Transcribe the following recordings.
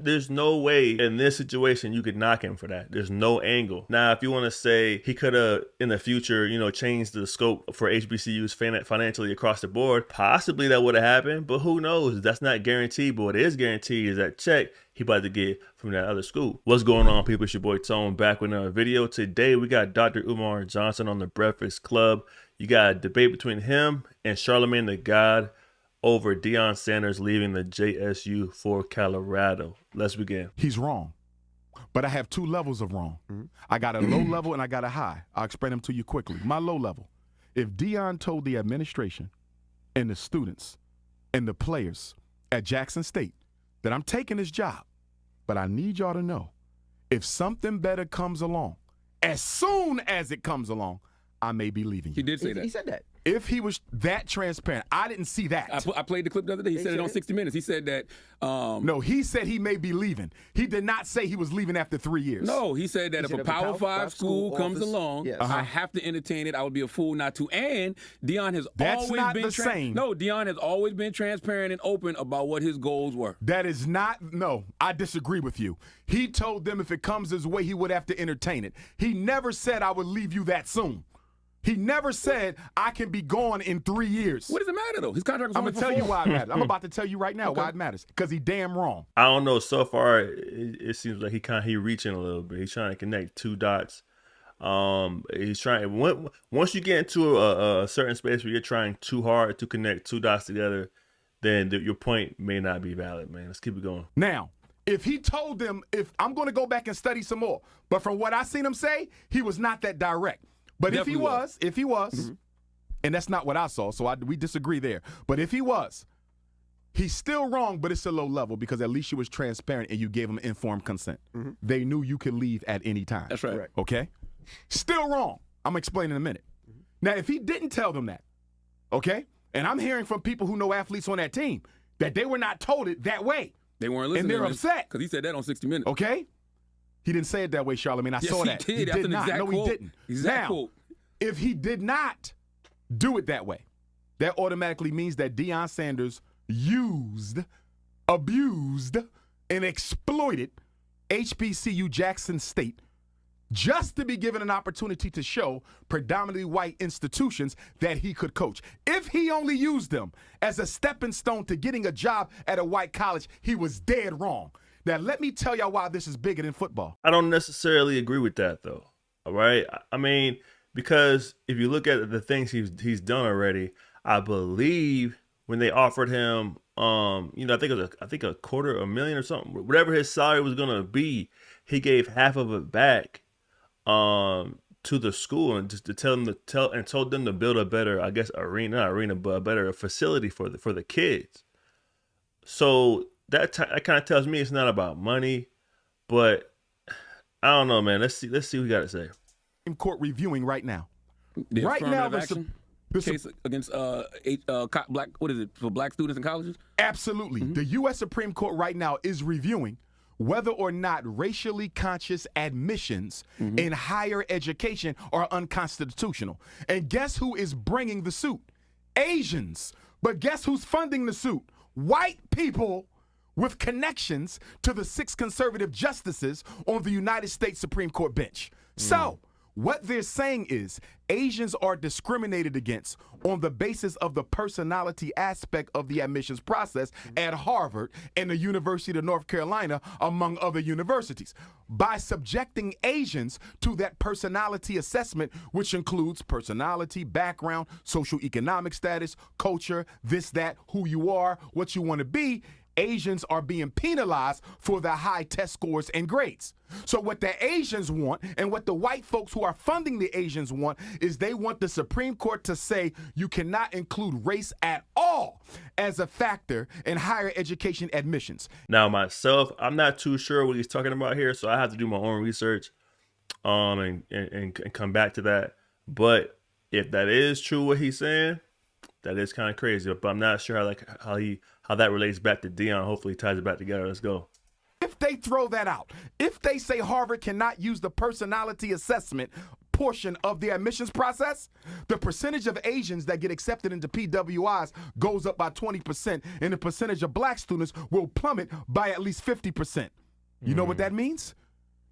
There's no way in this situation you could knock him for that. There's no angle. Now, if you want to say he could have in the future, changed the scope for HBCUs financially across the board, possibly that would have happened, but who knows? That's not guaranteed. But what is guaranteed is that check he about to get from that other school. What's going on, people? It's your boy Tone back with another video. Today we got Dr. Umar Johnson on the Breakfast Club. You got a debate between him and Charlamagne the God over Deion Sanders leaving the JSU for Colorado. Let's begin. He's wrong, but I have two levels of wrong. I got a low level and I got a high. I'll explain them to you quickly. My low level, if Deion told the administration and the students and the players at Jackson State that I'm taking this job, but I need y'all to know, if something better comes along, as soon as it comes along, I may be leaving you. He did say that. He said that. If he was that transparent, I didn't see that. I played the clip the other day. He said it on 60 Minutes. He said that. No, he said he may be leaving. He did not say he was leaving after 3 years. No, he said that if a Power 5 school comes along, yes. I have to entertain it. I would be a fool not to. And Deion has That's always not been the same. No, Deion has always been transparent and open about what his goals were. That is not, no, I disagree with you. He told them if it comes his way, he would have to entertain it. He never said I would leave you that soon. He never said I can be gone in 3 years. What does it matter, though? His contract was I'm only going to for tell you 4. why it matters. I'm about to tell you right now why it matters. Because he damn wrong. I don't know. So far, it seems like he reaching a little bit. He's trying to connect two dots. He's trying. Once you get into a certain space where you're trying too hard to connect two dots together, then your point may not be valid, man. Let's keep it going. Now, if he told them, if I'm going to go back and study some more, but from what I seen him say, he was not that direct. But if he was, and that's not what I saw, so we disagree there. But if he was, he's still wrong, but it's a low level because at least you was transparent and you gave him informed consent. They knew you could leave at any time. That's right. Okay? Still wrong. I'm explaining in a minute. Now, if he didn't tell them that, okay, and I'm hearing from people who know athletes on that team that they were not told it that way. They weren't listening. And they're upset. Because he said that on 60 Minutes. Okay? He didn't say it that way, Charlamagne. I saw that. He did not. No, he didn't. Exact now, quote. if he did not do it that way, that automatically means that Deion Sanders used, abused, and exploited HBCU Jackson State just to be given an opportunity to show predominantly white institutions that he could coach. If he only used them as a stepping stone to getting a job at a white college, he was dead wrong. Now, let me tell y'all why this is bigger than football. I don't necessarily agree with that, though. All right? I mean, because if you look at the things he's done already, I believe when they offered him, I think it was $250,000 or something, whatever his salary was gonna be, he gave half of it back to the school and just to told them to build a better, I guess, but a better facility for the kids. So that kind of tells me it's not about money, but I don't know, man. Let's see what we got to say. In court reviewing right now. The right now, the case against black, what is it, for black students in colleges? Absolutely. The U.S. Supreme Court right now is reviewing whether or not racially conscious admissions in higher education are unconstitutional. And guess who is bringing the suit? Asians. But guess who's funding the suit? White people with connections to the 6 conservative justices on the United States Supreme Court bench. So, what they're saying is Asians are discriminated against on the basis of the personality aspect of the admissions process at Harvard and the University of North Carolina, among other universities, by subjecting Asians to that personality assessment, which includes personality, background, social economic status, culture, this, that, who you are, what you want to be. Asians are being penalized for the high test scores and grades. So what the Asians want and what the white folks who are funding the Asians want is they want the Supreme Court to say you cannot include race at all as a factor in higher education admissions. Now, myself, I'm not too sure what he's talking about here, so I have to do my own research and come back to that. But if that is true what he's saying, that is kind of crazy. But I'm not sure how that relates back to Deion. Hopefully he ties it back together. Let's go. If they throw that out, if they say Harvard cannot use the personality assessment portion of the admissions process, the percentage of Asians that get accepted into PWIs goes up by 20%, and the percentage of black students will plummet by at least 50%. You know what that means?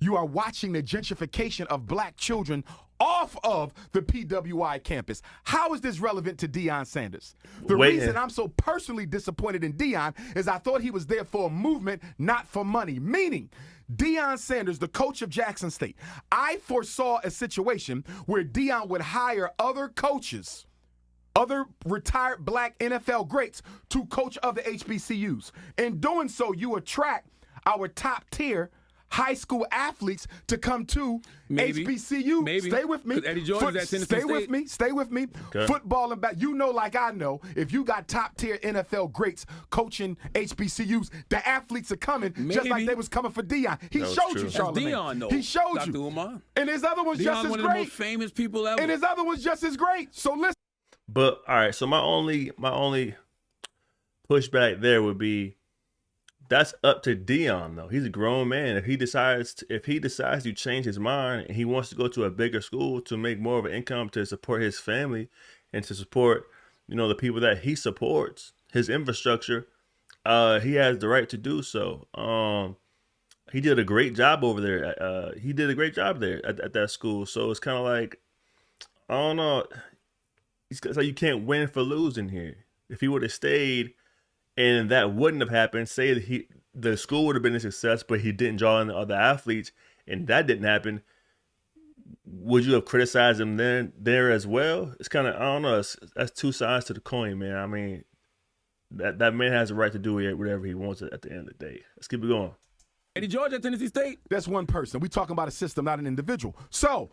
You are watching the gentrification of black children off of the PWI campus. How is this relevant to Deion Sanders? The reason I'm so personally disappointed in Deion is I thought he was there for a movement, not for money. Meaning, Deion Sanders, the coach of Jackson State, I foresaw a situation where Deion would hire other coaches, other retired black NFL greats to coach other HBCUs. In doing so, you attract our top tier high school athletes to come to HBCU. Maybe. Stay with me. Eddie George is at Tennessee Stay State. with me. Stay with me. Okay. Football and back. You know, like I know, if you got top tier NFL greats coaching HBCUs, the athletes are coming just like they was coming for Deion. He That was showed true. you, That's Charlamagne. Deion, though. He showed Dr. you. Umar. And his other one's just Deion, as one of the most great. famous people ever. And his other one's just as great. So listen. But all right, so my only pushback there would be that's up to Deion though. He's a grown man. If he decides to change his mind and he wants to go to a bigger school to make more of an income to support his family and to support, the people that he supports, his infrastructure, he has the right to do so. He did a great job over there. He did a great job there at that school. So it's kind of like, I don't know. It's like you can't win for losing here. If he would have stayed and that wouldn't have happened, say that the school would have been a success, but he didn't draw in the other athletes, and that didn't happen, would you have criticized him there as well? It's kind of, I don't know. That's two sides to the coin, man. I mean, that man has a right to do whatever he wants at the end of the day. Let's keep it going. Eddie George at Tennessee State. That's one person. We talking about a system, not an individual. So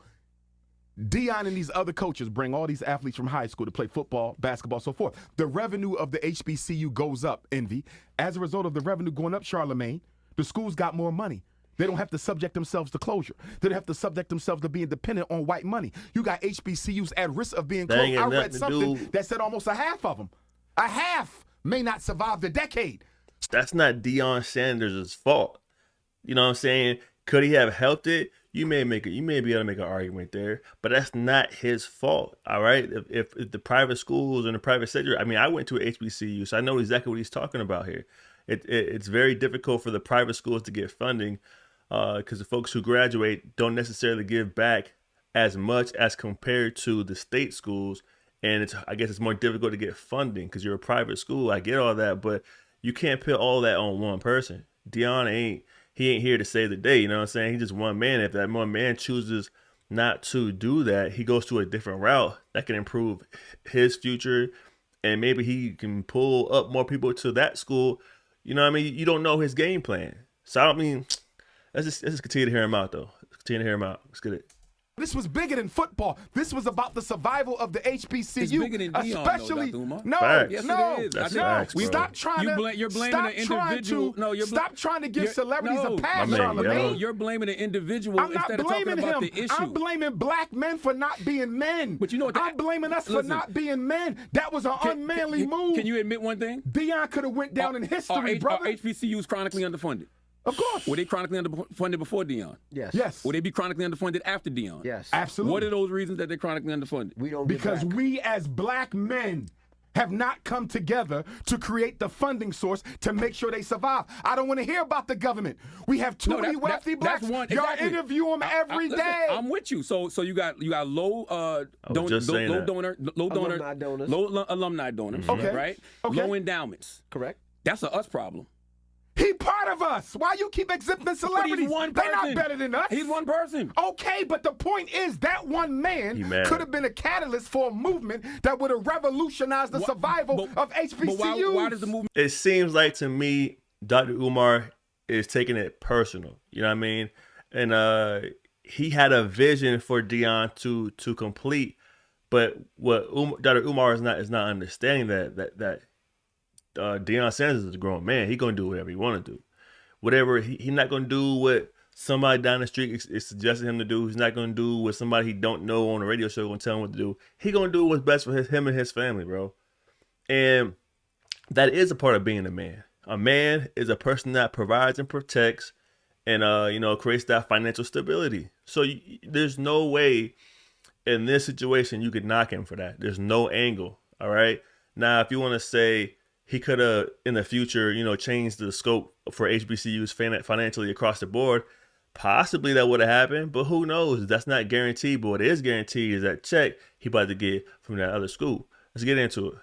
Deion and these other coaches bring all these athletes from high school to play football, basketball, so forth. The revenue of the HBCU goes up, Envy. As a result of the revenue going up, Charlamagne, the schools got more money. They don't have to subject themselves to closure. They don't have to subject themselves to being dependent on white money. You got HBCUs at risk of being closed. I read something that said almost a half of them. A half may not survive the decade. That's not Deion Sanders' fault. You know what I'm saying? Could he have helped it? You may be able to make an argument there, but that's not his fault. All right. If the private schools and the private sector, I mean, I went to a HBCU, so I know exactly what he's talking about here. It's very difficult for the private schools to get funding because the folks who graduate don't necessarily give back as much as compared to the state schools. And I guess it's more difficult to get funding because you're a private school. I get all that, but you can't put all that on one person. Deion ain't here to save the day. You know what I'm saying? He's just one man. If that one man chooses not to do that, he goes to a different route that can improve his future. And maybe he can pull up more people to that school. You know what I mean? You don't know his game plan. So I mean, let's just continue to hear him out though. Let's continue to hear him out. Let's get it. This was bigger than football. This was about the survival of the HBCU. It's bigger than Deion, especially though, Dr. Umar. no, Facts. Yes, no, it is. That's I facts, think bro. Stop trying to. you're blaming stop an individual. Trying to, stop trying to give celebrities a pass, My man, Charlamagne. yo. You're blaming an individual I'm not instead of talking blaming about him. the issue. I'm blaming black men for not being men. But you know what? I'm blaming us for Listen. not being men. That was an unmanly move. Can you admit one thing? Deion could have went down in history, Are brother. HBCUs chronically underfunded? Of course. Were they chronically underfunded before Deion? Yes. Yes. Will they be chronically underfunded after Deion? Yes. Absolutely. What are those reasons that they're chronically underfunded? We don't give Because back. we as black men have not come together to create the funding source to make sure they survive. I don't want to hear about the government. We have too many wealthy blacks. That's one, Y'all exactly. interview them every Listen, day. I'm with you. So you got low saying Alumni donors. low alumni donors, Okay. right? Okay. Low endowments. Correct. That's a us problem. He part of us. Why you keep exhibiting celebrities? But he's one They're person. not better than us. He's one person. Okay, but the point is that one man He mad. could have been a catalyst for a movement that would have revolutionized the survival of HBCUs. But why does the movement? It seems like to me, Dr. Umar is taking it personal. You know what I mean? And he had a vision for Deion to complete, but what Dr. Umar is not understanding that Deion Sanders is a grown man. He gonna do whatever he want to do. Whatever he not gonna do what somebody down the street is suggesting him to do. He's not gonna do what somebody he don't know on a radio show gonna tell him what to do. He gonna do what's best for him and his family, bro. And that is a part of being a man. A man is a person that provides and protects and creates that financial stability. So there's no way in this situation, you could knock him for that. There's no angle. All right. Now, if you want to say he could have in the future, changed the scope for HBCUs financially across the board, possibly that would have happened, but who knows? That's not guaranteed. But what is guaranteed is that check he about to get from that other school. Let's get into it.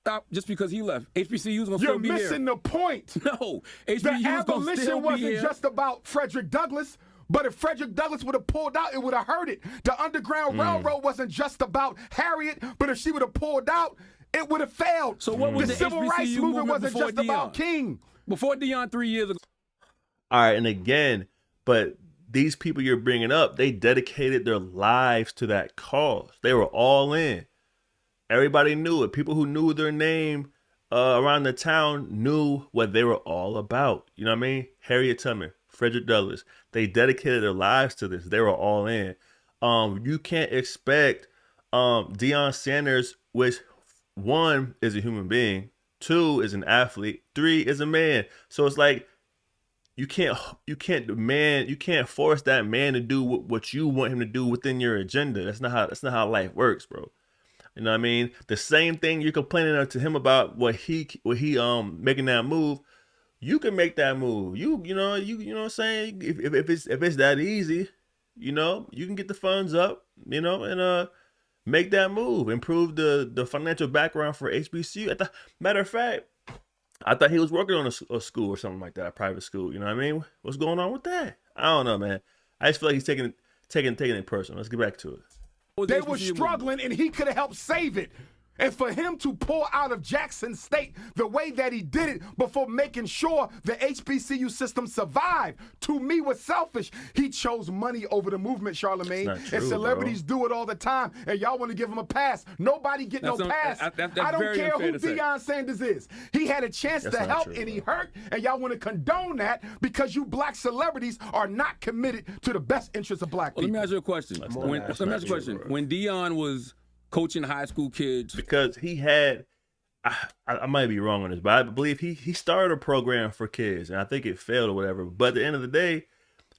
Stop just because he left. HBCUs gonna You're still be here. missing the point. No, The HBCUs gonna abolition still be wasn't here. just about Frederick Douglass. But if Frederick Douglass would have pulled out, it would have hurt it. The Underground Railroad wasn't just about Harriet, but if she would have pulled out, it would have failed. So what was the the civil rights HBCU movement movement wasn't before just about Deion? King. Before Deion 3 years ago. All right, and again, but these people you're bringing up, they dedicated their lives to that cause. They were all in. Everybody knew it. People who knew their name around the town knew what they were all about. You know what I mean? Harriet Tubman, Frederick Douglass. They dedicated their lives to this. They were all in. You can't expect Deion Sanders, which one is a human being, two is an athlete, three is a man. So it's like you can't force that man to do what you want him to do within your agenda. That's not how life works, bro. You know what I mean? The same thing you're complaining to him about what he making that move. You can make that move. You know what I'm saying? If it's that easy, you can get the funds up, and make that move. Improve the financial background for HBCU. Matter of fact, I thought he was working on a school or something like that, a private school. You know what I mean? What's going on with that? I don't know, man. I just feel like he's taking it personal. Let's get back to it. They were struggling, and he could have helped save it. And for him to pull out of Jackson State the way that he did it before making sure the HBCU system survived, to me was selfish. He chose money over the movement, Charlamagne. And celebrities do it all the time, and y'all want to give him a pass. Nobody get no pass. I don't care who Deion Sanders is. He had a chance to help, and he hurt, and y'all want to condone that because you black celebrities are not committed to the best interests of black people. Let me ask you a question. When Deion was coaching high school kids, because he had, I might be wrong on this, but I believe he started a program for kids, and I think it failed or whatever. But at the end of the day,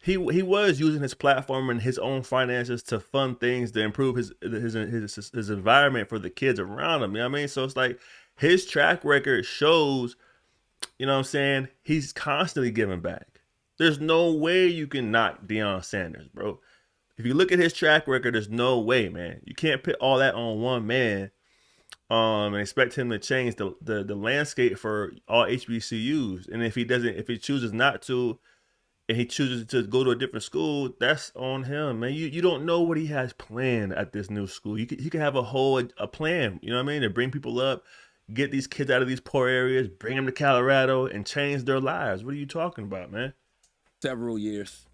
he was using his platform and his own finances to fund things to improve his environment for the kids around him. You know what I mean? So it's like his track record shows, you know what I'm saying, he's constantly giving back. There's no way you can knock Deion Sanders, bro. If you look at his track record, there's no way, man. You can't put all that on one man and expect him to change the landscape for all HBCUs. And if he chooses not to, and he chooses to go to a different school, that's on him, man. You don't know what he has planned at this new school. He could have a plan, you know what I mean, to bring people up, get these kids out of these poor areas, bring them to Colorado, and change their lives. What are you talking about, man? Several years.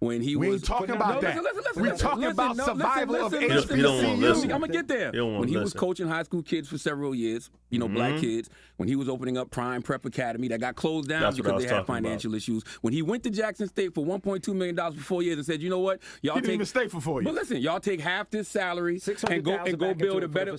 When he we was ain't talking about that. We're talking about survival of HBCU. You don't want to listen. I'm gonna get there. When he was coaching high school kids for several years, black kids, when he was opening up Prime Prep Academy that got closed down because they had financial issues. When he went to Jackson State for $1.2 million for 4 years and said, you know what, y'all he didn't even stay for 4 years. But listen, y'all take half this salary and go build a better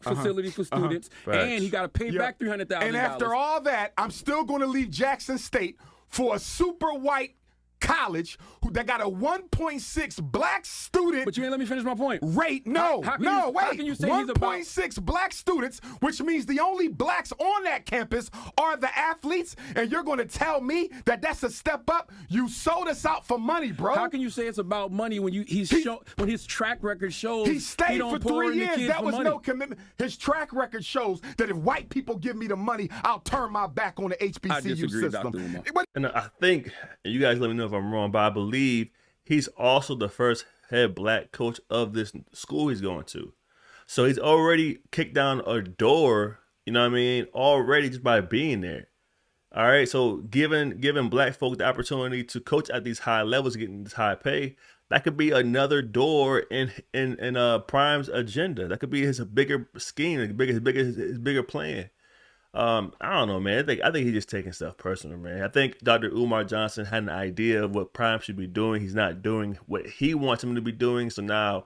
facility for students, and he got to pay back $300,000. And after all that, I'm still going to leave Jackson State for a super white college that got a 1.6 black student. But you ain't let me finish my point. Rate. Wait. How can you say 1.6 black students, which means the only blacks on that campus are the athletes, and you're going to tell me that that's a step up? You sold us out for money, bro. How can you say it's about money when when his track record shows he stayed for 3 years? That was money. no commitment. His track record shows that if white people give me the money, I'll turn my back on the HBCU I disagree, system. Dr. Umar. And I think, and you guys let me know if I'm wrong, but I believe he's also the first head black coach of this school he's going to. So he's already kicked down a door, you know what I mean, already just by being there. All right, so giving black folk the opportunity to coach at these high levels, getting this high pay, that could be another door in Prime's agenda. That could be his bigger scheme, his bigger plan. I don't know, man. I think he's just taking stuff personal, man. I think Dr. Umar Johnson had an idea of what Prime should be doing. He's not doing what he wants him to be doing, so now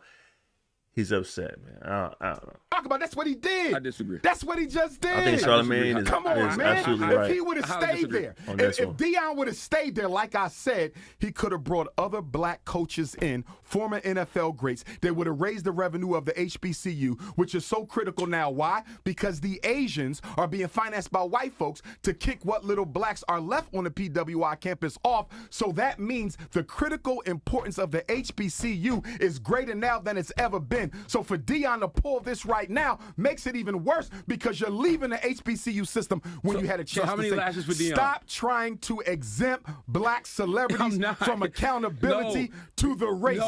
he's upset, man. I don't know. Talk about that's what he did. I disagree. That's what he just did. I think Charlamagne is, Come on, is man. absolutely If right. he would have stayed there, if Deion would have stayed there, like I said, he could have brought other black coaches in, former NFL greats. They would have raised the revenue of the HBCU, which is so critical now. Why? Because the Asians are being financed by white folks to kick what little blacks are left on the PWI campus off. So that means the critical importance of the HBCU is greater now than it's ever been. So for Deion to pull this right now makes it even worse because you're leaving the HBCU system when you had a chance how many to say, lashes for Deion? Stop trying to exempt black celebrities from accountability to the race.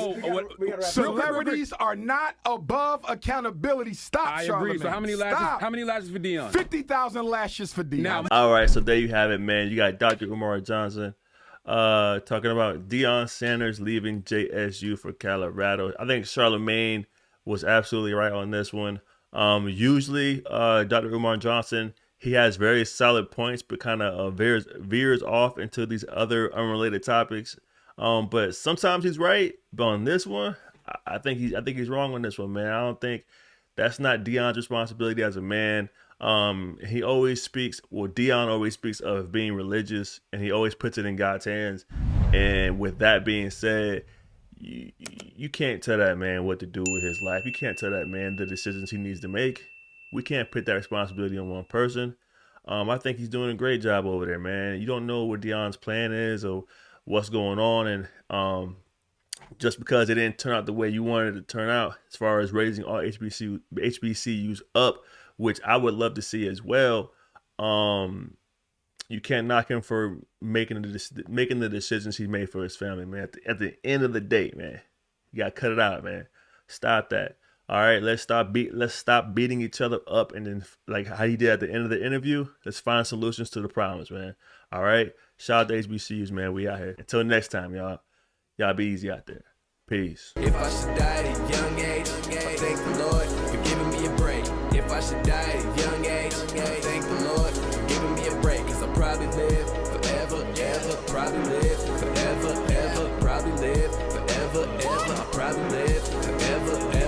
Celebrities are not above accountability. Stop, I agree. Charlamagne. So how many lashes? Stop. How many lashes for Deion? 50,000 lashes for Deion. Now, All right, so there you have it, man. You got Dr. Umar Johnson talking about Deion Sanders leaving JSU for Colorado. I think Charlamagne was absolutely right on this one. Usually, Dr. Umar Johnson, he has very solid points, but kind of veers off into these other unrelated topics. But sometimes he's right. But on this one, I think he's wrong on this one, man. I don't think that's not Deion's responsibility as a man. He always speaks, Deion always speaks of being religious, and he always puts it in God's hands. And with that being said, you can't tell that man what to do with his life. You can't tell that man the decisions he needs to make. We can't put that responsibility on one person. I think he's doing a great job over there, man. You don't know what Deion's plan is or what's going on, and just because it didn't turn out the way you wanted it to turn out, as far as raising all HBCUs up, which I would love to see as well. You can't knock him for making the decisions he made for his family, man. At the end of the day, man, you gotta cut it out, man. Stop that. All right, let's stop beating each other up, and then like how he did at the end of the interview, let's find solutions to the problems, man. All right, shout out to HBCUs, man. We out here. Until next time, y'all. Y'all be easy out there. Peace. If I should die at a young age, I thank the Lord for giving me a break. If I should die at a young age, I thank the Lord for giving me a break. Cause I'll probably live forever, ever, probably live forever, ever, probably live forever, ever, I'll probably live forever, ever.